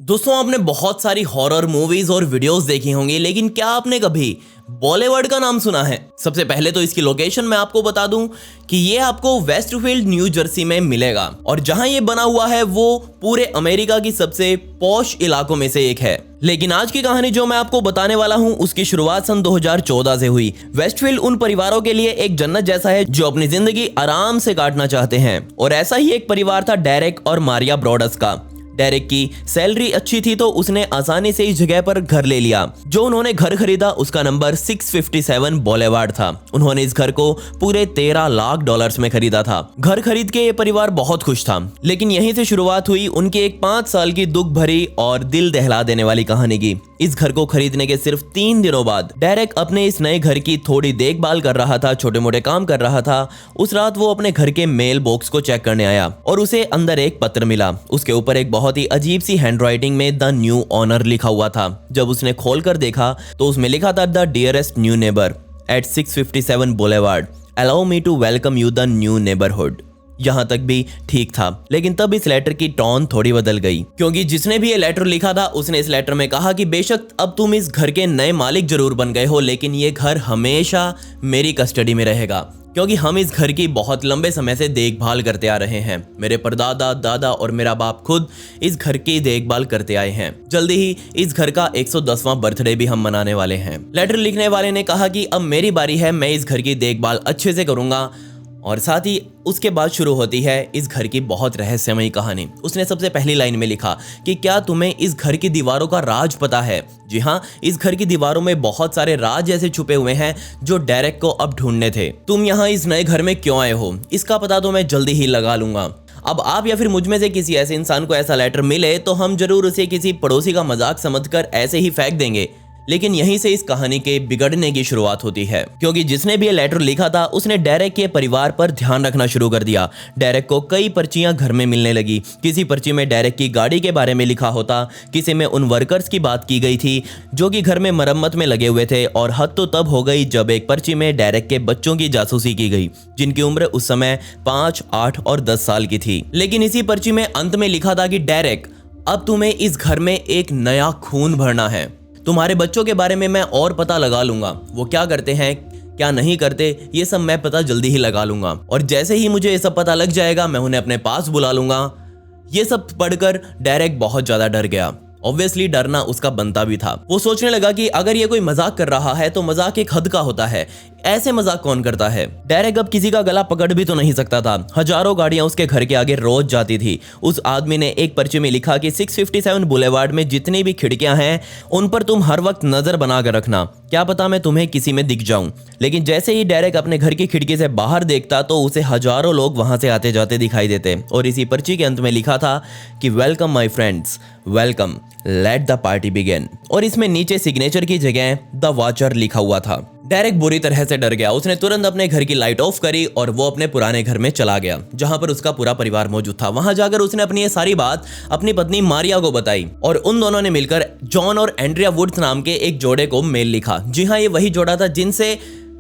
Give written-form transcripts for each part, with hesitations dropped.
दोस्तों आपने बहुत सारी हॉरर मूवीज और वीडियोस देखी होंगी, लेकिन क्या आपने कभी बॉलीवुड का नाम सुना है? सबसे पहले तो इसकी लोकेशन मैं आपको बता दूं कि ये आपको वेस्टफील्ड न्यू जर्सी में मिलेगा और जहां ये बना हुआ है वो पूरे अमेरिका की सबसे पॉश इलाकों में से एक है। लेकिन आज की कहानी जो मैं आपको बताने वाला हूं उसकी शुरुआत सन 2014 से हुई। वेस्टफील्ड उन परिवारों के लिए एक जन्नत जैसा है जो अपनी जिंदगी आराम से काटना चाहते हैं, और ऐसा ही एक परिवार था डेरेक और मारिया ब्रॉडस का। डेरेक की सैलरी अच्छी थी तो उसने आसानी से इस जगह पर घर ले लिया। जो उन्होंने घर खरीदा उसका नंबर 657 बोलेवार्ड था। उन्होंने इस घर को पूरे $13 लाख में खरीदा था। घर खरीद के ये परिवार बहुत खुश था, लेकिन यहीं से शुरुआत हुई उनकी एक 5 साल की दुख भरी और दिल दहला देने वाली कहानी की। इस घर को खरीदने के सिर्फ 3 दिनों बाद डेरेक अपने इस नए घर की थोड़ी देखभाल कर रहा था, छोटे मोटे काम कर रहा था। उस रात वो अपने घर के मेल बॉक्स को चेक करने आया और उसे अंदर एक पत्र मिला। उसके ऊपर एक बहुत ही अजीब सी हैंडराइटिंग में द न्यू ऑनर लिखा हुआ था। जब उसने खोलकर देखा तो उसमें लिखा था the dearest new neighbour at 657 boulevard, allow me to welcome you the new neighbourhood. यहां तक भी ठीक था, लेकिन तब इस लेटर की टोन थोड़ी बदल गई, क्योंकि जिसने भी ये लेटर लिखा था उसने इस लेटर में कहा कि बेशक अब तुम इस घर के नए मालिक जरूर बन गए हो, लेकिन ये घर हमेशा मेरी कस्टडी में रहेगा, क्योंकि हम इस घर की बहुत लंबे समय से देखभाल करते आ रहे हैं। मेरे परदादा, दादा और मेरा बाप खुद इस घर की देखभाल करते आए हैं। जल्दी ही इस घर का 110वां बर्थडे भी हम मनाने वाले हैं। लेटर लिखने वाले ने कहा कि अब मेरी बारी है, मैं इस घर की देखभाल अच्छे से करूंगा। और साथ ही उसके बाद शुरू होती है इस घर की बहुत रहस्यमयी कहानी। उसने सबसे पहली लाइन में लिखा कि क्या तुम्हें इस घर की दीवारों का राज पता है? जी हाँ, इस घर की दीवारों में बहुत सारे राज ऐसे छुपे हुए हैं जो डेरेक को अब ढूंढने थे। तुम यहाँ इस नए घर में क्यों आए हो, इसका पता तो मैं जल्दी ही लगा लूंगा। अब आप या फिर मुझ में से किसी ऐसे इंसान को ऐसा लेटर मिले तो हम जरूर उसे किसी पड़ोसी का मजाक समझकर ऐसे ही फेंक देंगे, लेकिन यहीं से इस कहानी के बिगड़ने की शुरुआत होती है, क्योंकि जिसने भी ये लेटर लिखा था उसने डेरेक के परिवार पर ध्यान रखना शुरू कर दिया। डेरेक को कई पर्चियां घर में मिलने लगी। किसी पर्ची में डेरेक की गाड़ी के बारे में लिखा होता, किसी में उन वर्कर्स की बात की गई थी जो कि घर में मरम्मत में लगे हुए थे, और हद तो तब हो गई जब एक पर्ची में डेरेक के बच्चों की जासूसी की गई, जिनकी उम्र उस समय 5, 8 और 10 साल की थी। लेकिन इसी पर्ची में अंत में लिखा था कि डेरेक, अब तुम्हें इस घर में एक नया खून भरना है। तुम्हारे बच्चों के बारे में मैं और पता लगा लूंगा, वो क्या करते हैं क्या नहीं करते, ये सब मैं पता जल्दी ही लगा लूंगा, और जैसे ही मुझे ये सब पता लग जाएगा मैं उन्हें अपने पास बुला लूंगा। ये सब पढ़कर डेरेक बहुत ज्यादा डर गया। ऑब्वियसली डरना उसका बनता भी था। वो सोचने लगा कि अगर ये कोई मजाक कर रहा है तो मजाक एक हद का होता है, ऐसे मजाक कौन करता है। डेरेक अब किसी का गला पकड़ भी तो नहीं सकता था। हजारों गाड़ियां उसके घर के आगे रोज जाती थी। उस आदमी ने एक पर्चे में लिखा कि 657 बुलेवार्ड में जितनी भी खिड़कियां हैं उन पर तुम हर वक्त नजर बना कर रखना, क्या पता मैं तुम्हें किसी में दिख जाऊं। लेकिन जैसे ही डेरेक अपने घर की खिड़की से बाहर देखता तो उसे हजारों लोग वहां से आते जाते दिखाई देते, और इसी पर्ची के अंत में लिखा था कि welcome my friends, welcome, let the party begin, और इसमें नीचे सिग्नेचर की जगह द वॉचर लिखा हुआ था। डेरेक बुरी तरह से डर गया। उसने तुरंत अपने घर की लाइट ऑफ करी और वो अपने पुराने घर में चला गया जहां पर उसका पूरा परिवार मौजूद था। वहां जाकर उसने अपनी ये सारी बात अपनी पत्नी मारिया को बताई, और उन दोनों ने मिलकर जॉन और एंड्रिया वुड्स नाम के एक जोड़े को मेल लिखा। जी हाँ, ये वही जोड़ा था जिनसे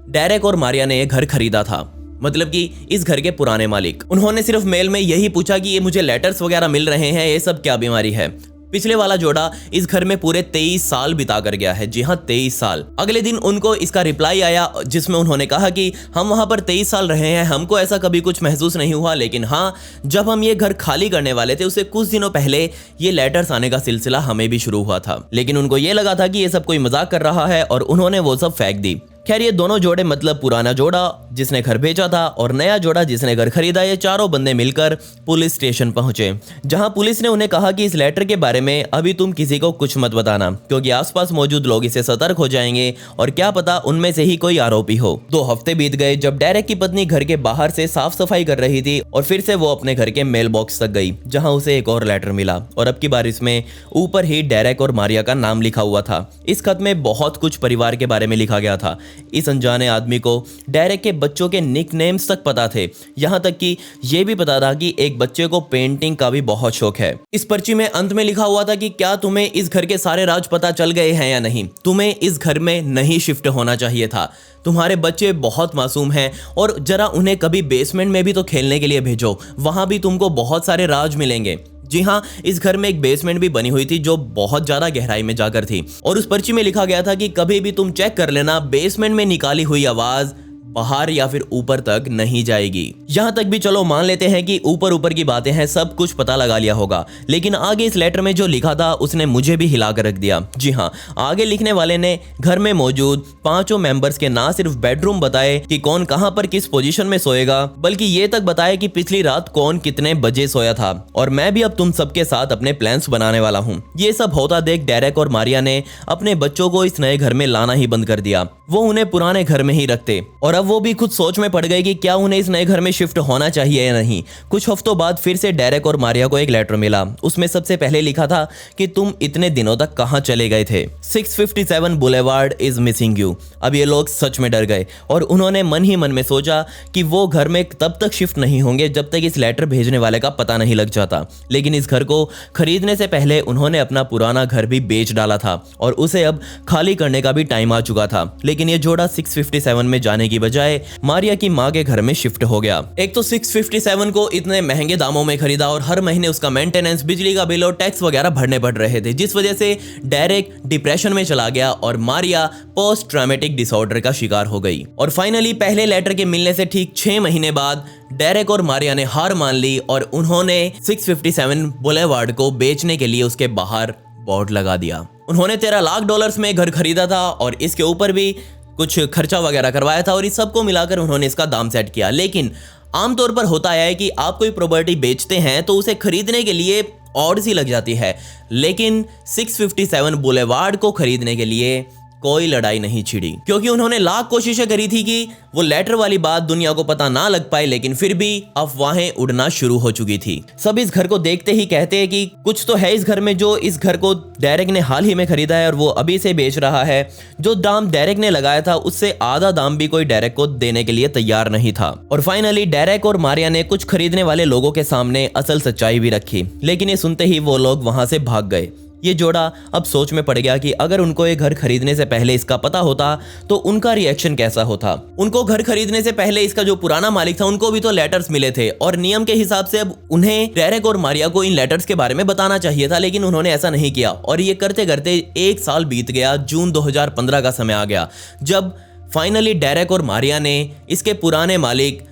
डेरेक और मारिया ने यह घर खरीदा था, मतलब कि इस घर के पुराने मालिक। उन्होंने सिर्फ मेल में यही पूछा कि ये मुझे लेटर्स वगैरह मिल रहे हैं, ये सब क्या बीमारी है। पिछले वाला जोड़ा इस घर में पूरे 23 साल बिता कर गया है। जी हाँ, 23 साल। अगले दिन उनको इसका रिप्लाई आया जिसमें उन्होंने कहा कि हम वहां पर 23 साल रहे हैं, हमको ऐसा कभी कुछ महसूस नहीं हुआ, लेकिन हाँ, जब हम ये घर खाली करने वाले थे उससे कुछ दिनों पहले ये लेटर्स आने का सिलसिला हमें भी शुरू हुआ था। लेकिन उनको ये लगा था कि ये सब कोई मजाक कर रहा है और उन्होंने वो सब फेंक दी। खैर, ये दोनों जोड़े, मतलब पुराना जोड़ा जिसने घर बेचा था और नया जोड़ा जिसने घर खरीदा, ये चारों बंदे मिलकर पुलिस स्टेशन पहुंचे, जहां पुलिस ने उन्हें कहा कि इस लेटर के बारे में अभी तुम किसी को कुछ मत बताना, क्योंकि आसपास मौजूद लोग इससे सतर्क हो जाएंगे और क्या पता उनमें से ही कोई आरोपी हो। 2 हफ्ते बीत गए जब डेरेक की पत्नी घर के बाहर से साफ सफाई कर रही थी और फिर से वो अपने घर के मेल बॉक्स तक गई, जहां उसे एक और लेटर मिला, और अब की बार इसमें ऊपर ही डेरेक और मारिया का नाम लिखा हुआ था। इस खत में बहुत कुछ परिवार के बारे में लिखा गया था। इस अनजाने आदमी को डेरेक के बच्चों के निकनेम्स तक पता थे, यहां तक कि यह भी पता था कि एक बच्चे को पेंटिंग का भी बहुत शौक है। इस पर्ची में अंत में लिखा हुआ था कि क्या तुम्हें इस घर के सारे राज पता चल गए हैं या नहीं, तुम्हें इस घर में नहीं शिफ्ट होना चाहिए था, तुम्हारे बच्चे बहुत मासूम हैं और जरा उन्हें कभी बेसमेंट में भी तो खेलने के लिए भेजो, वहां भी तुमको बहुत सारे राज मिलेंगे। जी हाँ, इस घर में एक बेसमेंट भी बनी हुई थी जो बहुत ज्यादा गहराई में जाकर थी, और उस पर्ची में लिखा गया था कि कभी भी तुम चेक कर लेना, बेसमेंट में निकाली हुई आवाज बाहर या फिर ऊपर तक नहीं जाएगी। यहां तक भी चलो मान लेते हैं कि ऊपर ऊपर की बातें हैं, सब कुछ पता लगा लिया होगा, लेकिन आगे इस लेटर में जो लिखा था उसने मुझे भी हिला कर रख दिया। जी हाँ, आगे लिखने वाले ने घर में मौजूद 5 मेंबर्स के ना सिर्फ बेडरूम बताए कि कौन कहां पर किस पोजीशन में सोएगा, बल्कि ये तक बताया कि पिछली रात कौन कितने बजे सोया था। और मैं भी अब तुम सबके साथ अपने प्लान्स बनाने वाला हूँ। ये सब होता देख डेरेक और मारिया ने अपने बच्चों को इस नए घर में लाना ही बंद कर दिया। वो उन्हें पुराने घर में ही रखते, और अब वो भी खुद सोच में पड़ गए कि क्या उन्हें इस नए घर में शिफ्ट होना चाहिए या नहीं। कुछ हफ्तों बाद फिर से डेरेक और मारिया को एक लेटर मिला। उसमें सबसे पहले लिखा था कि तुम इतने दिनों तक कहां चले गए थे। 657 बुलेवार्ड इज मिसिंग यू। अब ये लोग सच में डर गए और उन्होंने मन ही मन में सोचा कि वो घर में तब तक शिफ्ट नहीं होंगे जब तक इस लेटर भेजने वाले का पता नहीं लग जाता। लेकिन इस घर को खरीदने से पहले उन्होंने अपना पुराना घर भी बेच डाला था और उसे अब खाली करने का भी टाइम आ चुका था। लेकिन ये जोड़ा 657 में जाने की बजाय मारिया की माँ के घर में शिफ्ट हो गया। एक तो 657 को इतने महंगे दामों में खरीदा और हर महीने उसका मेंटेनेंस, बिजली का बिल और टैक्स वगैरह भरने पड़ रहे थे, जिस वजह से डेरेक डिप्रेशन में चला गया और मारिया पोस्ट ट्रॉमेटिक डिसऑर्डर का शिकार हो गई। और फाइनली पहले लेटर के मिलने से ठीक 6 महीने बाद डेरेक और मारिया ने हार मान ली और उन्होंने 657 बुलेवार्ड को बेचने के लिए उसके बाहर बोर्ड लगा दिया। उन्होंने $13 लाख में घर खरीदा था और इसके ऊपर भी कुछ खर्चा वगैरह करवाया था और इस सबको मिलाकर उन्होंने इसका दाम सेट किया। लेकिन आमतौर पर होता है कि आप कोई प्रॉपर्टी बेचते हैं तो उसे खरीदने के लिए और सी लग जाती है, लेकिन 657 बुलेवार्ड को खरीदने के लिए कोई लड़ाई नहीं छिड़ी, क्योंकि उन्होंने लाख कोशिशें करी थी कि वो लेटर वाली बात दुनिया को पता ना लग पाए, लेकिन फिर भी अफवाहें उड़ना शुरू हो चुकी थी। सब इस घर को देखते ही कहते हैं कि कुछ तो है इस घर में, जो इस घर को डेरेक ने हाल ही में खरीदा है और वो अभी से बेच रहा है। जो दाम डेरेक ने लगाया था उससे आधा दाम भी कोई डेरेक को देने के लिए तैयार नहीं था। और फाइनली डेरेक और मारिया ने कुछ खरीदने वाले लोगों के सामने असल सच्चाई भी रखी, लेकिन ये सुनते ही वो लोग वहां से भाग गए। ये जोड़ा अब सोच में पड़ गया कि अगर उनको ये घर खरीदने से पहले इसका पता होता तो उनका रिएक्शन कैसा होता। उनको घर खरीदने से पहले इसका जो पुराना मालिक था उनको भी तो लेटर्स मिले थे और नियम के हिसाब से अब उन्हें डेरेक और मारिया को इन लेटर्स के बारे में बताना चाहिए था, लेकिन उन्होंने ऐसा नहीं किया। और ये करते करते 1 साल बीत गया। जून 2015 का समय आ गया जब फाइनली डेरेक और मारिया ने इसके पुराने मालिक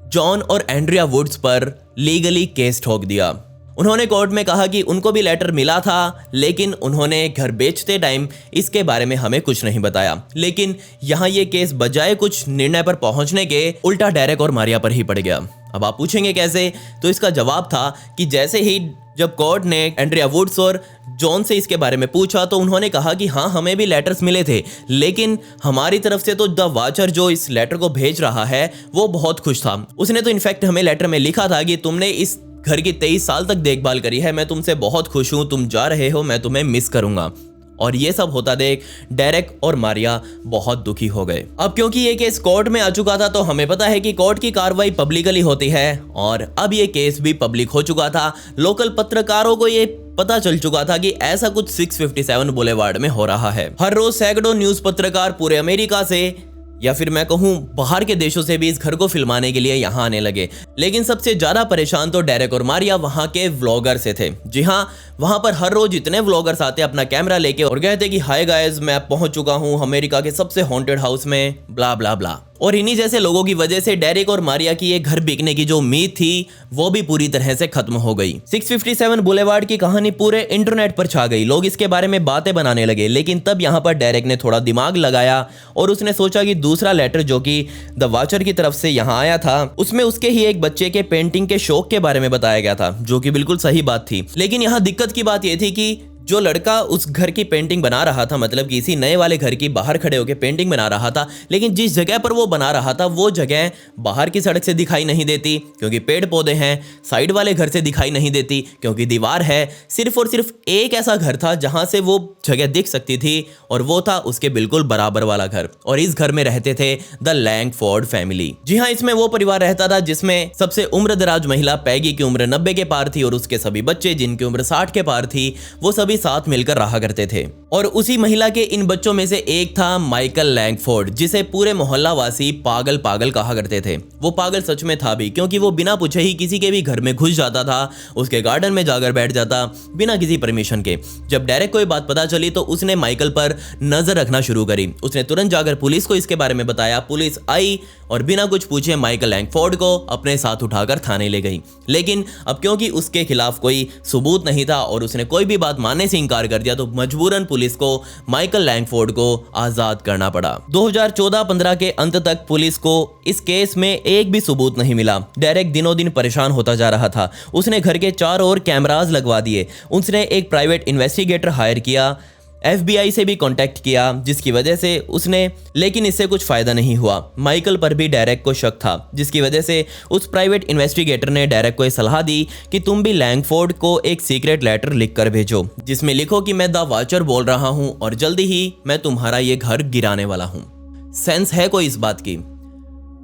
जॉन और एंड्रिया वुड्स पर लीगली केस ठोक दिया। उन्होंने कोर्ट में कहा कि उनको भी लेटर मिला था, लेकिन उन्होंने घर बेचते टाइम इसके बारे में हमें कुछ नहीं बताया। लेकिन यहाँ ये केस बजाय कुछ निर्णय पर पहुंचने के उल्टा डेरेक और मारिया पर ही पड़ गया। अब आप पूछेंगे कैसे, तो इसका जवाब था कि जैसे ही जब कोर्ट ने एंड्रिया वुड्स और जॉन से इसके बारे में पूछा तो उन्होंने कहा कि हाँ, हमें भी लेटर्स मिले थे, लेकिन हमारी तरफ से तो द वाचर जो इस लेटर को भेज रहा है वो बहुत खुश था। उसने तो इनफैक्ट हमें लेटर में लिखा था कि तुमने इस घर की 23 साल तक देखभाल करी है, मैं तुमसे बहुत खुश हूं, तुम जा रहे हो, मैं तुम्हें मिस करूंगा। और ये सब होता देख डेरेक और मारिया बहुत दुखी हो गए। अब क्योंकि ये केस कोर्ट में आ चुका था तो हमें पता है कि कोर्ट की कार्रवाई पब्लिकली होती है और अब ये केस भी पब्लिक हो चुका था। लोकल पत्रकारों को ये पता चल चुका था कि ऐसा कुछ 657 बुलेवार्ड में हो रहा है। हर रोज सैकड़ों न्यूज पत्रकार पूरे अमेरिका से या फिर मैं कहूं बाहर के देशों से भी इस घर को फिल्माने के लिए यहाँ आने लगे। लेकिन सबसे ज्यादा परेशान तो डेरेक और मारिया वहां के व्लॉगर से थे। जी हाँ, वहां पर हर रोज इतने व्लॉगर्स आते अपना कैमरा लेके और कहते कि हाय गाइस, मैं पहुंच चुका हूं अमेरिका के सबसे हॉन्टेड हाउस में, ब्ला ब्ला ब्ला। और इन्हीं जैसे लोगों की वजह से डेरेक और मारिया की ये घर बिकने की जो उम्मीद थी वो भी पूरी तरह से खत्म हो गई। 657 बुलेवार्ड की कहानी पूरे इंटरनेट पर छा गई, लोग इसके बारे में बातें बनाने लगे। लेकिन तब यहाँ पर डेरेक ने थोड़ा दिमाग लगाया और उसने सोचा कि दूसरा लेटर जो कि द वाचर की तरफ से यहाँ आया था उसमें उसके ही एक बच्चे के पेंटिंग के शौक के बारे में बताया गया था, जो कि बिल्कुल सही बात थी। लेकिन यहाँ दिक्कत की बात यह थी कि जो लड़का उस घर की पेंटिंग बना रहा था, मतलब कि इसी नए वाले घर की बाहर खड़े होकर पेंटिंग बना रहा था, लेकिन जिस जगह पर वो बना रहा था वो जगह बाहर की सड़क से दिखाई नहीं देती क्योंकि पेड़ पौधे हैं, साइड वाले घर से दिखाई नहीं देती क्योंकि दीवार है। सिर्फ और सिर्फ एक ऐसा घर था जहां से वो जगह दिख सकती थी और वो था उसके बिल्कुल बराबर वाला घर। और इस घर में रहते थे द लैंगफोर्ड फैमिली। जी हाँ, इसमें वो परिवार रहता था जिसमें सबसे उम्रदराज महिला पैगी की उम्र 90 के पार थी और उसके सभी बच्चे जिनकी उम्र 60 के पार थी वो सभी साथ मिलकर रहा करते थे। और उसी महिला के इन बच्चों में से एक था माइकल लैंगफोर्ड, जिसे पूरे मोहल्ला वासी पागल पागल कहा करते थे। वो पागल सच में था भी, क्योंकि वो बिना पूछे ही किसी के भी घर में घुस जाता था, उसके गार्डन में जाकर बैठ जाता बिना किसी परमिशन के। जब डेरेक को ये बात पता चली तो उसने माइकल पर नजर रखना शुरू करी। उसने तुरंत जाकर पुलिस को इसके बारे में बताया। पुलिस आई और बिना कुछ पूछे माइकल लैंगफोर्ड को अपने साथ उठाकर थाने ले गई। लेकिन अब क्योंकि उसके खिलाफ कोई सबूत नहीं था और उसने कोई भी बात मानने से इनकार कर दिया, तो मजबूरन पुलिस को माइकल लैंगफोर्ड को आजाद करना पड़ा। 2014-15 के अंत तक पुलिस को इस केस में एक भी सबूत नहीं मिला। डेरेक दिनों दिन परेशान होता जा रहा था। उसने घर के चारों ओर कैमरास लगवा दिए। उसने एक प्राइवेट इन्वेस्टिगेटर हायर किया, FBI से भी कांटेक्ट किया, जिसकी वजह से उसने, लेकिन इससे कुछ फायदा नहीं हुआ। माइकल पर भी डेरेक को शक था, जिसकी वजह से उस प्राइवेट इन्वेस्टिगेटर ने डेरेक को यह सलाह दी कि तुम भी लैंगफोर्ड को एक सीक्रेट लेटर लिखकर भेजो, जिसमें लिखो कि मैं द वॉचर बोल रहा हूं और जल्दी ही मैं तुम्हारा ये घर गिराने वाला हूं। सेंस है कोई इस बात की?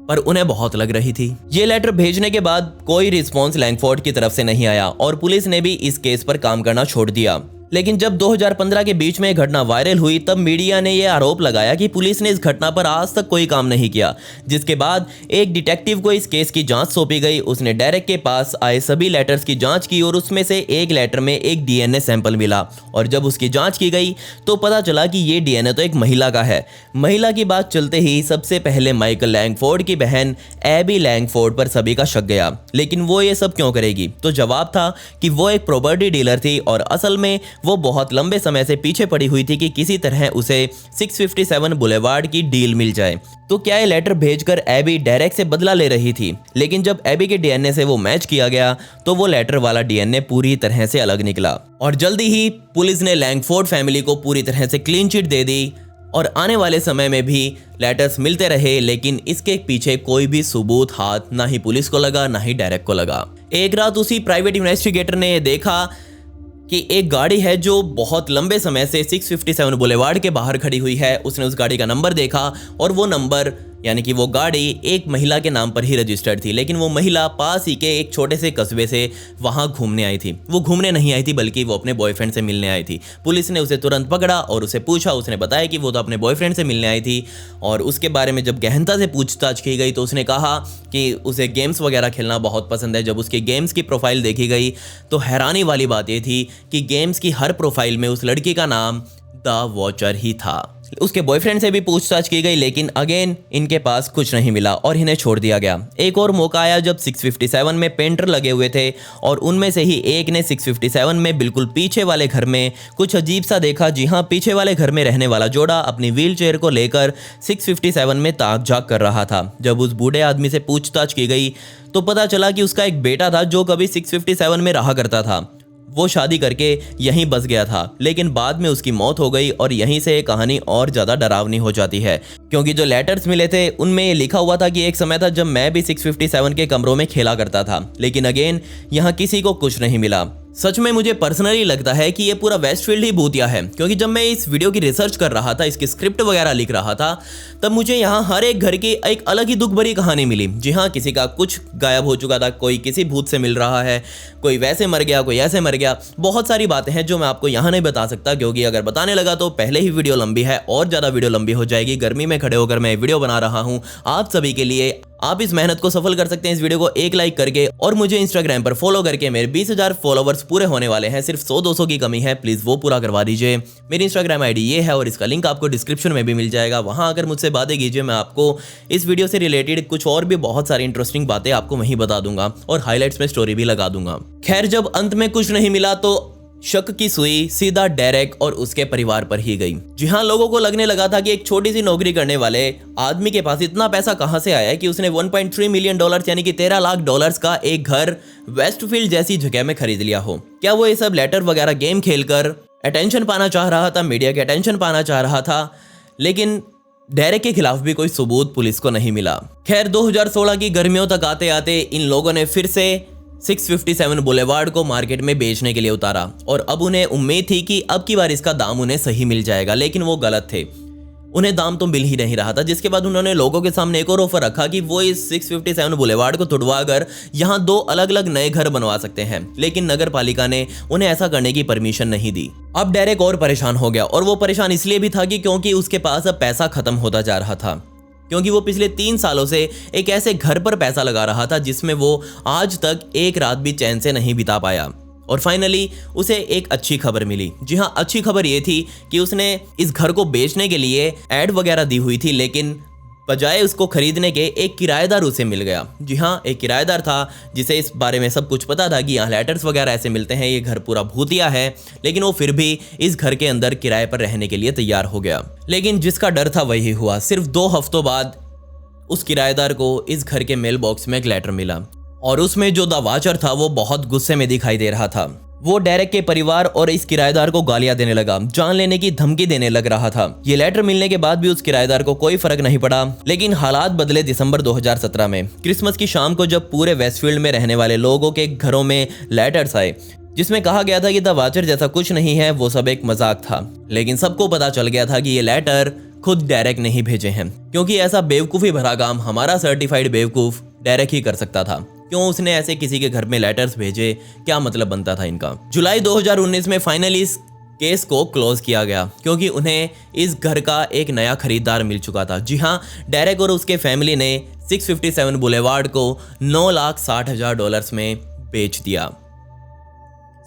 पर उन्हें बहुत लग रही थी। ये लेटर भेजने के बाद कोई रिस्पॉन्स लैंगफोर्ड की तरफ से नहीं आया और पुलिस ने भी इस केस पर काम करना छोड़ दिया। लेकिन जब 2015 के बीच में घटना वायरल हुई, तब मीडिया ने यह आरोप लगाया कि पुलिस ने इस घटना पर आज तक कोई काम नहीं किया, जिसके बाद एक डिटेक्टिव को इस केस की जांच सौंपी गई। उसने डेरेक के पास आए सभी लेटर्स की जांच की और उसमें से एक लेटर में एक DNA सैंपल मिला। और जब उसकी जांच की गई तो पता चला कि ये DNA तो एक महिला का है। महिला की बात चलते ही सबसे पहले माइकल लैंगफोर्ड की बहन एबी लैंगफोर्ड पर सभी का शक गया। लेकिन वो ये सब क्यों करेगी? तो जवाब था कि वो एक प्रॉपर्टी डीलर थी और असल में वो बहुत लंबे समय से पीछे पड़ी हुई थी कि किसी तरह उसे 657 बुलेवार्ड की डील मिल जाए। तो क्या ये लेटर भेजकर एबी डेरेक से बदला ले रही थी? लेकिन जब एबी के DNA से वो मैच किया गया तो वो लेटर वाला DNA पूरी तरह से अलग निकला और जल्दी ही पुलिस ने लैंगफोर्ड फैमिली को पूरी तरह से क्लीन चिट दे दी और आने वाले समय में भी लेटर्स मिलते रहे। लेकिन इसके पीछे कोई भी सबूत हाथ ना ही पुलिस को लगा ना ही डेरेक को लगा। एक रात उसी प्राइवेट इन्वेस्टिगेटर ने देखा कि एक गाड़ी है जो बहुत लंबे समय से 657 बुलेवार्ड के बाहर खड़ी हुई है। उसने उस गाड़ी का नंबर देखा और वो नंबर यानी कि वो गाड़ी एक महिला के नाम पर ही रजिस्टर्ड थी। लेकिन वो महिला पास ही के एक छोटे से कस्बे से वहां घूमने आई थी। वो घूमने नहीं आई थी बल्कि वो अपने बॉयफ्रेंड से मिलने आई थी। पुलिस ने उसे तुरंत पकड़ा और उसे पूछा। उसने बताया कि वो तो अपने बॉयफ्रेंड से मिलने आई थी और उसके बारे में जब गहनता से पूछताछ की गई तो उसने कहा कि उसे गेम्स वगैरह खेलना बहुत पसंद है। जब उसके गेम्स की प्रोफाइल देखी गई तो हैरानी वाली बात ये थी कि गेम्स की हर प्रोफाइल में उस लड़की का नाम द वॉचर ही था। उसके बॉयफ्रेंड से भी पूछताछ की गई लेकिन अगेन इनके पास कुछ नहीं मिला और इन्हें छोड़ दिया गया। एक और मौका आया जब 657 में पेंटर लगे हुए थे और उनमें से ही एक ने 657 में बिल्कुल पीछे वाले घर में कुछ अजीब सा देखा। जी हाँ, पीछे वाले घर में रहने वाला जोड़ा अपनी व्हील चेयर को लेकर 657 में ताक झाक कर रहा था। जब उस बूढ़े आदमी से पूछताछ की गई तो पता चला कि उसका एक बेटा था जो कभी 657 में रहा करता था। वो शादी करके यहीं बस गया था लेकिन बाद में उसकी मौत हो गई और यहीं से ये कहानी और ज़्यादा डरावनी हो जाती है, क्योंकि जो लेटर्स मिले थे उनमें ये लिखा हुआ था कि एक समय था जब मैं भी 657 के कमरों में खेला करता था। लेकिन अगेन यहाँ किसी को कुछ नहीं मिला। सच में मुझे पर्सनली लगता है कि ये पूरा वेस्टफील्ड ही भूतिया है, क्योंकि जब मैं इस वीडियो की रिसर्च कर रहा था, इसकी स्क्रिप्ट वगैरह लिख रहा था, तब मुझे यहाँ हर एक घर की एक अलग ही दुख भरी कहानी मिली। जी हाँ, किसी का कुछ गायब हो चुका था, कोई किसी भूत से मिल रहा है, कोई वैसे मर गया, कोई ऐसे मर गया। बहुत सारी बातें हैं जो मैं आपको यहाँ नहीं बता सकता, क्योंकि अगर बताने लगा तो पहले ही वीडियो लंबी है और ज़्यादा वीडियो लंबी हो जाएगी। गर्मी में खड़े होकर मैं वीडियो बना रहा हूँ आप सभी के लिए। आप इस मेहनत को सफल कर सकते हैं इस वीडियो को एक लाइक करके और मुझे इंस्टाग्राम पर फॉलो करके। मेरे 20,000 फॉलोवर्स पूरे होने वाले हैं, सिर्फ 100-200 की कमी है, प्लीज वो पूरा करवा दीजिए। मेरी इंस्टाग्राम आईडी ये है और इसका लिंक आपको डिस्क्रिप्शन में भी मिल जाएगा। वहां आकर मुझसे बातें कीजिए, मैं आपको इस वीडियो से रिलेटेड कुछ और भी बहुत सारी इंटरेस्टिंग बातें आपको वहीं बता दूंगा और हाईलाइट्स में स्टोरी भी लगा दूंगा। खैर, जब अंत में कुछ नहीं मिला तो शक की सुई सीधा डेरेक और उसके परिवार पर ही गई। जी हाँ, लोगों को लगने लगा था कि एक छोटी सी नौकरी करने वाले आदमी के पास इतना पैसा कहां से आया कि उसने 1.3 मिलियन डॉलर यानी कि 13 लाख डॉलर्स का एक घर वेस्टफील्ड जैसी जगह में खरीद लिया हो। क्या वो ये सब लेटर वगैरह गेम खेलकर अटेंशन पाना चाह रहा था, मीडिया के अटेंशन पाना चाह रहा था? लेकिन डेरेक के खिलाफ भी कोई सबूत पुलिस को नहीं मिला। खैर, 2016 की गर्मियों तक आते आते इन लोगों ने फिर से 657 बुलेवार्ड को मार्केट में बेचने के लिए उतारा और अब उन्हें उम्मीद थी कि अब की बार इसका दाम उन्हें सही मिल जाएगा, लेकिन वो गलत थे। उन्हें दाम तो मिल ही नहीं रहा था, जिसके बाद उन्होंने लोगों के सामने एक और ऑफर रखा कि वो इस 657 बुलेवार्ड को तुड़वाकर यहाँ 2 अलग अलग नए घर बनवा सकते हैं, लेकिन नगर पालिका ने उन्हें ऐसा करने की परमिशन नहीं दी। अब डेरेक और परेशान हो गया, और वो परेशान इसलिए भी था कि क्योंकि उसके पास अब पैसा खत्म होता जा रहा था, क्योंकि वो पिछले 3 सालों से एक ऐसे घर पर पैसा लगा रहा था जिसमें वो आज तक एक रात भी चैन से नहीं बिता पाया। और फाइनली उसे एक अच्छी खबर मिली। जी हाँ, अच्छी खबर ये थी कि उसने इस घर को बेचने के लिए ऐड वगैरह दी हुई थी, लेकिन बजाय उसको खरीदने के एक किराएदार उसे मिल गया। जी हाँ, एक किराएदार था जिसे इस बारे में सब कुछ पता था कि यहाँ लेटर्स वगैरह ऐसे मिलते हैं, ये घर पूरा भूतिया है, लेकिन वो फिर भी इस घर के अंदर किराए पर रहने के लिए तैयार हो गया। लेकिन जिसका डर था वही हुआ। सिर्फ 2 हफ्तों बाद उस किराएदार को इस घर के मेल बॉक्स में एक लेटर मिला, और उसमें जो द वॉचर था वो बहुत गुस्से में दिखाई दे रहा था। वो डेरेक के परिवार और इस किराएदार को गालियां देने लगा, जान लेने की धमकी देने लग रहा था। ये लेटर मिलने के बाद भी उस किराएदार को कोई फर्क नहीं पड़ा, लेकिन हालात बदले दिसंबर 2017 में। क्रिसमस की शाम को जब पूरे वेस्टफील्ड में रहने वाले लोगों के घरों में लेटर्स आए जिसमें कहा गया था कि द वॉचर जैसा कुछ नहीं है, वो सब एक मजाक था, लेकिन सबको पता चल गया था कि ये लेटर खुद डेरेक ने ही भेजे हैं, क्योंकि ऐसा बेवकूफ़ी भरा काम हमारा सर्टिफाइड बेवकूफ़ डेरेक ही कर सकता था। क्यों उसने ऐसे किसी के घर में लेटर्स भेजे, क्या मतलब बनता था इनका। जुलाई 2019 में फाइनली इस केस को क्लोज किया गया, क्योंकि उन्हें इस घर का एक नया खरीदार मिल चुका था। जी हाँ, डेरेक और उसके फैमिली ने 657 बुलेवार्ड को $9,60,000 में बेच दिया।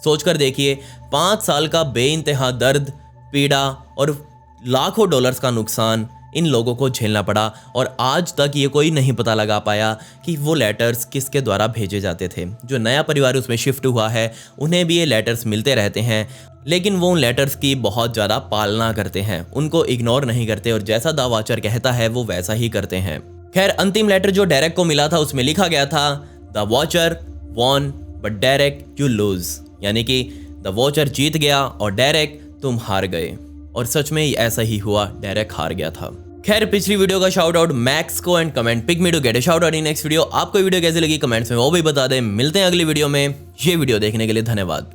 सोचकर देखिए, 5 साल का बेइंतहा दर्द, पीड़ा और लाखों डॉलर्स का नुकसान इन लोगों को झेलना पड़ा, और आज तक ये कोई नहीं पता लगा पाया कि वो लेटर्स किसके द्वारा भेजे जाते थे। जो नया परिवार उसमें शिफ्ट हुआ है उन्हें भी ये लेटर्स मिलते रहते हैं, लेकिन वो उन लेटर्स की बहुत ज़्यादा पालना करते हैं, उनको इग्नोर नहीं करते, और जैसा द वॉचर कहता है वो वैसा ही करते हैं। खैर, अंतिम लेटर जो डेरेक को मिला था उसमें लिखा गया था, the watcher won but Derek you lose, यानी कि द वॉचर जीत गया और डेरेक तुम हार गए। और सच में ऐसा ही हुआ, डेरेक हार गया था। खैर, पिछली वीडियो का शाउट आउट मैक्स को and comment pick me to get a shout out in next video. आपको वीडियो कैसी लगी कमेंट्स में वो भी बता दें। मिलते हैं अगली वीडियो में। ये वीडियो देखने के लिए धन्यवाद।